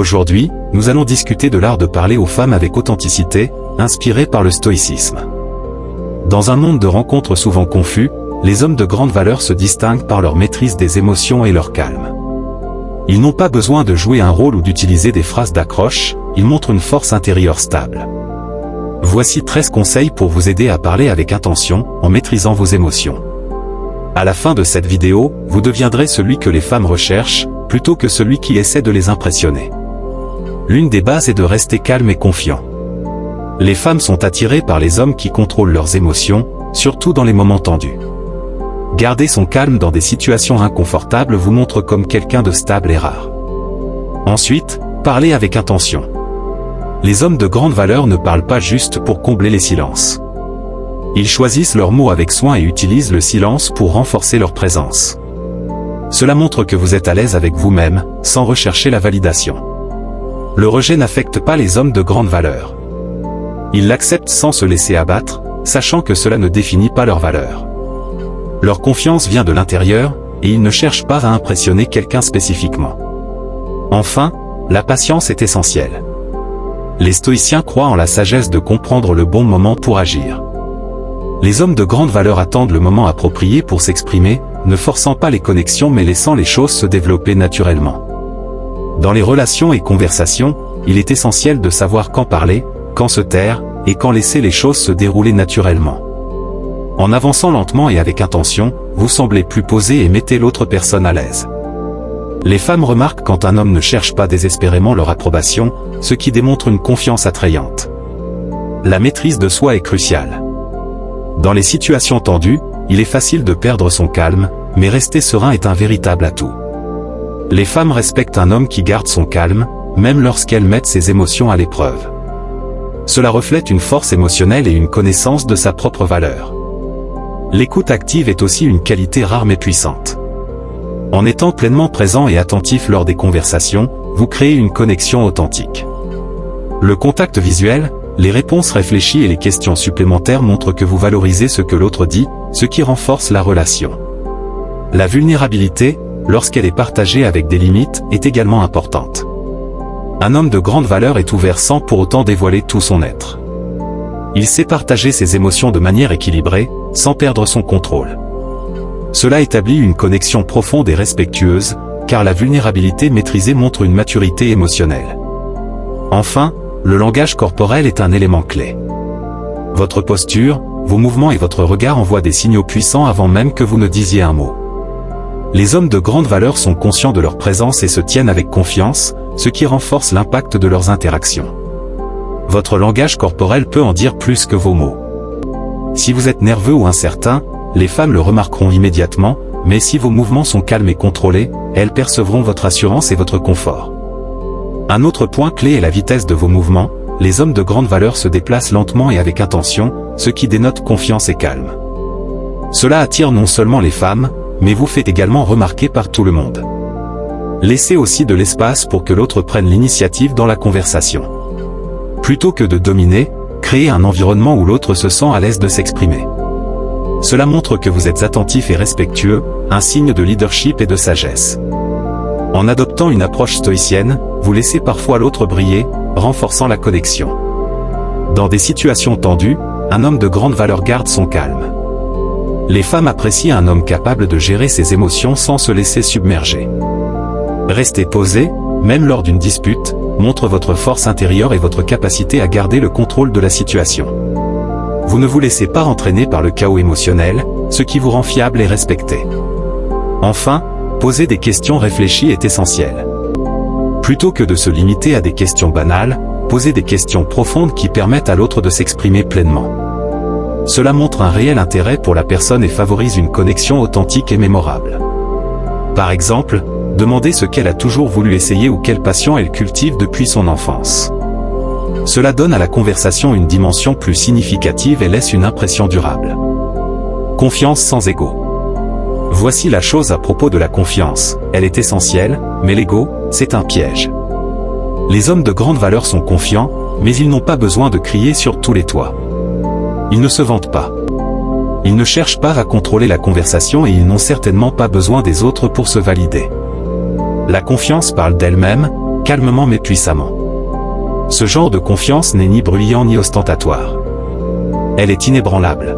Aujourd'hui, nous allons discuter de l'art de parler aux femmes avec authenticité, inspiré par le stoïcisme. Dans un monde de rencontres souvent confus, les hommes de grande valeur se distinguent par leur maîtrise des émotions et leur calme. Ils n'ont pas besoin de jouer un rôle ou d'utiliser des phrases d'accroche, ils montrent une force intérieure stable. Voici 13 conseils pour vous aider à parler avec intention, en maîtrisant vos émotions. À la fin de cette vidéo, vous deviendrez celui que les femmes recherchent, plutôt que celui qui essaie de les impressionner. L'une des bases est de rester calme et confiant. Les femmes sont attirées par les hommes qui contrôlent leurs émotions, surtout dans les moments tendus. Garder son calme dans des situations inconfortables vous montre comme quelqu'un de stable et rare. Ensuite, parlez avec intention. Les hommes de grande valeur ne parlent pas juste pour combler les silences. Ils choisissent leurs mots avec soin et utilisent le silence pour renforcer leur présence. Cela montre que vous êtes à l'aise avec vous-même, sans rechercher la validation. Le rejet n'affecte pas les hommes de grande valeur. Ils l'acceptent sans se laisser abattre, sachant que cela ne définit pas leur valeur. Leur confiance vient de l'intérieur, et ils ne cherchent pas à impressionner quelqu'un spécifiquement. Enfin, la patience est essentielle. Les stoïciens croient en la sagesse de comprendre le bon moment pour agir. Les hommes de grande valeur attendent le moment approprié pour s'exprimer, ne forçant pas les connexions mais laissant les choses se développer naturellement. Dans les relations et conversations, il est essentiel de savoir quand parler, quand se taire, et quand laisser les choses se dérouler naturellement. En avançant lentement et avec intention, vous semblez plus posé et mettez l'autre personne à l'aise. Les femmes remarquent quand un homme ne cherche pas désespérément leur approbation, ce qui démontre une confiance attrayante. La maîtrise de soi est cruciale. Dans les situations tendues, il est facile de perdre son calme, mais rester serein est un véritable atout. Les femmes respectent un homme qui garde son calme, même lorsqu'elles mettent ses émotions à l'épreuve. Cela reflète une force émotionnelle et une connaissance de sa propre valeur. L'écoute active est aussi une qualité rare mais puissante. En étant pleinement présent et attentif lors des conversations, vous créez une connexion authentique. Le contact visuel, les réponses réfléchies et les questions supplémentaires montrent que vous valorisez ce que l'autre dit, ce qui renforce la relation. La vulnérabilité, lorsqu'elle est partagée avec des limites, est également importante. Un homme de grande valeur est ouvert sans pour autant dévoiler tout son être. Il sait partager ses émotions de manière équilibrée, sans perdre son contrôle. Cela établit une connexion profonde et respectueuse, car la vulnérabilité maîtrisée montre une maturité émotionnelle. Enfin, le langage corporel est un élément clé. Votre posture, vos mouvements et votre regard envoient des signaux puissants avant même que vous ne disiez un mot. Les hommes de grande valeur sont conscients de leur présence et se tiennent avec confiance, ce qui renforce l'impact de leurs interactions. Votre langage corporel peut en dire plus que vos mots. Si vous êtes nerveux ou incertain, les femmes le remarqueront immédiatement, mais si vos mouvements sont calmes et contrôlés, elles percevront votre assurance et votre confort. Un autre point clé est la vitesse de vos mouvements. Les hommes de grande valeur se déplacent lentement et avec intention, ce qui dénote confiance et calme. Cela attire non seulement les femmes, mais vous fait également remarquer par tout le monde. Laissez aussi de l'espace pour que l'autre prenne l'initiative dans la conversation. Plutôt que de dominer, créez un environnement où l'autre se sent à l'aise de s'exprimer. Cela montre que vous êtes attentif et respectueux, un signe de leadership et de sagesse. En adoptant une approche stoïcienne, vous laissez parfois l'autre briller, renforçant la connexion. Dans des situations tendues, un homme de grande valeur garde son calme. Les femmes apprécient un homme capable de gérer ses émotions sans se laisser submerger. Rester posé, même lors d'une dispute, montre votre force intérieure et votre capacité à garder le contrôle de la situation. Vous ne vous laissez pas entraîner par le chaos émotionnel, ce qui vous rend fiable et respecté. Enfin, poser des questions réfléchies est essentiel. Plutôt que de se limiter à des questions banales, posez des questions profondes qui permettent à l'autre de s'exprimer pleinement. Cela montre un réel intérêt pour la personne et favorise une connexion authentique et mémorable. Par exemple, demandez ce qu'elle a toujours voulu essayer ou quelle passion elle cultive depuis son enfance. Cela donne à la conversation une dimension plus significative et laisse une impression durable. Confiance sans ego. Voici la chose à propos de la confiance, elle est essentielle, mais l'ego, c'est un piège. Les hommes de grande valeur sont confiants, mais ils n'ont pas besoin de crier sur tous les toits. Ils ne se vantent pas. Ils ne cherchent pas à contrôler la conversation et ils n'ont certainement pas besoin des autres pour se valider. La confiance parle d'elle-même, calmement mais puissamment. Ce genre de confiance n'est ni bruyant ni ostentatoire. Elle est inébranlable.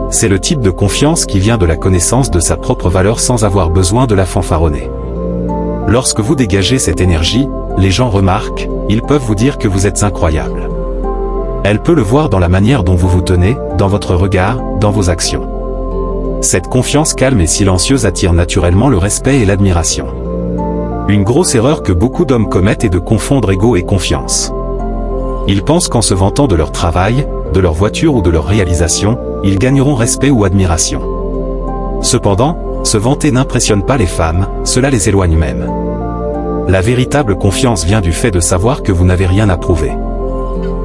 C'est le type de confiance qui vient de la connaissance de sa propre valeur sans avoir besoin de la fanfaronner. Lorsque vous dégagez cette énergie, les gens remarquent, ils peuvent vous dire que vous êtes incroyable. Elle peut le voir dans la manière dont vous vous tenez, dans votre regard, dans vos actions. Cette confiance calme et silencieuse attire naturellement le respect et l'admiration. Une grosse erreur que beaucoup d'hommes commettent est de confondre ego et confiance. Ils pensent qu'en se vantant de leur travail, de leur voiture ou de leur réalisation, ils gagneront respect ou admiration. Cependant, se vanter n'impressionne pas les femmes, cela les éloigne même. La véritable confiance vient du fait de savoir que vous n'avez rien à prouver.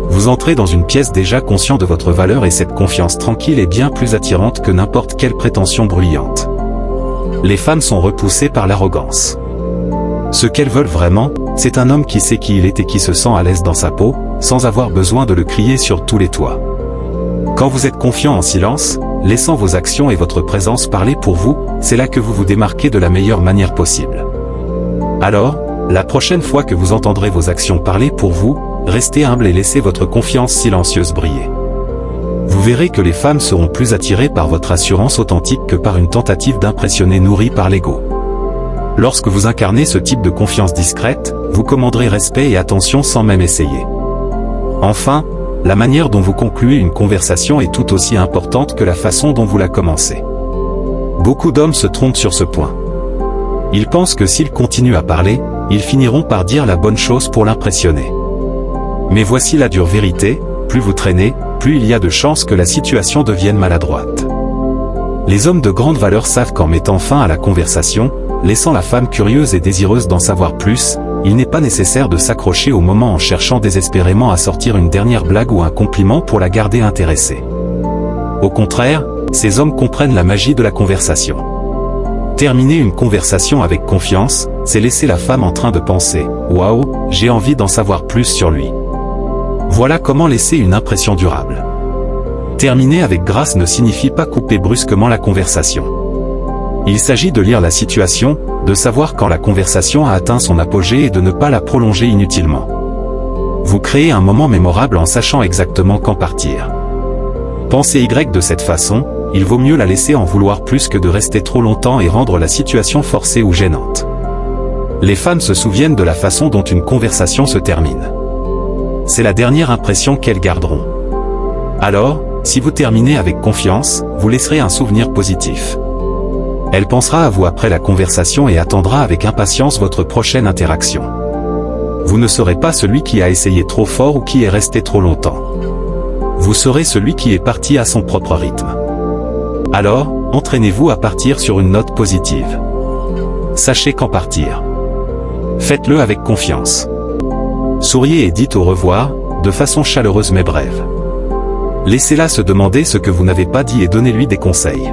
Vous entrez dans une pièce déjà conscient de votre valeur et cette confiance tranquille est bien plus attirante que n'importe quelle prétention bruyante. Les femmes sont repoussées par l'arrogance. Ce qu'elles veulent vraiment, c'est un homme qui sait qui il est et qui se sent à l'aise dans sa peau, sans avoir besoin de le crier sur tous les toits. Quand vous êtes confiant en silence, laissant vos actions et votre présence parler pour vous, c'est là que vous vous démarquez de la meilleure manière possible. Alors, la prochaine fois que vous entendrez vos actions parler pour vous, restez humble et laissez votre confiance silencieuse briller. Vous verrez que les femmes seront plus attirées par votre assurance authentique que par une tentative d'impressionner nourrie par l'ego. Lorsque vous incarnez ce type de confiance discrète, vous commanderez respect et attention sans même essayer. Enfin, la manière dont vous concluez une conversation est tout aussi importante que la façon dont vous la commencez. Beaucoup d'hommes se trompent sur ce point. Ils pensent que s'ils continuent à parler, ils finiront par dire la bonne chose pour l'impressionner. Mais voici la dure vérité, plus vous traînez, plus il y a de chances que la situation devienne maladroite. Les hommes de grande valeur savent qu'en mettant fin à la conversation, laissant la femme curieuse et désireuse d'en savoir plus, il n'est pas nécessaire de s'accrocher au moment en cherchant désespérément à sortir une dernière blague ou un compliment pour la garder intéressée. Au contraire, ces hommes comprennent la magie de la conversation. Terminer une conversation avec confiance, c'est laisser la femme en train de penser « Waouh, j'ai envie d'en savoir plus sur lui ». Voilà comment laisser une impression durable. Terminer avec grâce ne signifie pas couper brusquement la conversation. Il s'agit de lire la situation, de savoir quand la conversation a atteint son apogée et de ne pas la prolonger inutilement. Vous créez un moment mémorable en sachant exactement quand partir. Pensez Y de cette façon, il vaut mieux la laisser en vouloir plus que de rester trop longtemps et rendre la situation forcée ou gênante. Les femmes se souviennent de la façon dont une conversation se termine. C'est la dernière impression qu'elles garderont. Alors, si vous terminez avec confiance, vous laisserez un souvenir positif. Elle pensera à vous après la conversation et attendra avec impatience votre prochaine interaction. Vous ne serez pas celui qui a essayé trop fort ou qui est resté trop longtemps. Vous serez celui qui est parti à son propre rythme. Alors, entraînez-vous à partir sur une note positive. Sachez quand partir. Faites-le avec confiance. Souriez et dites au revoir, de façon chaleureuse mais brève. Laissez-la se demander ce que vous n'avez pas dit et donnez-lui des conseils.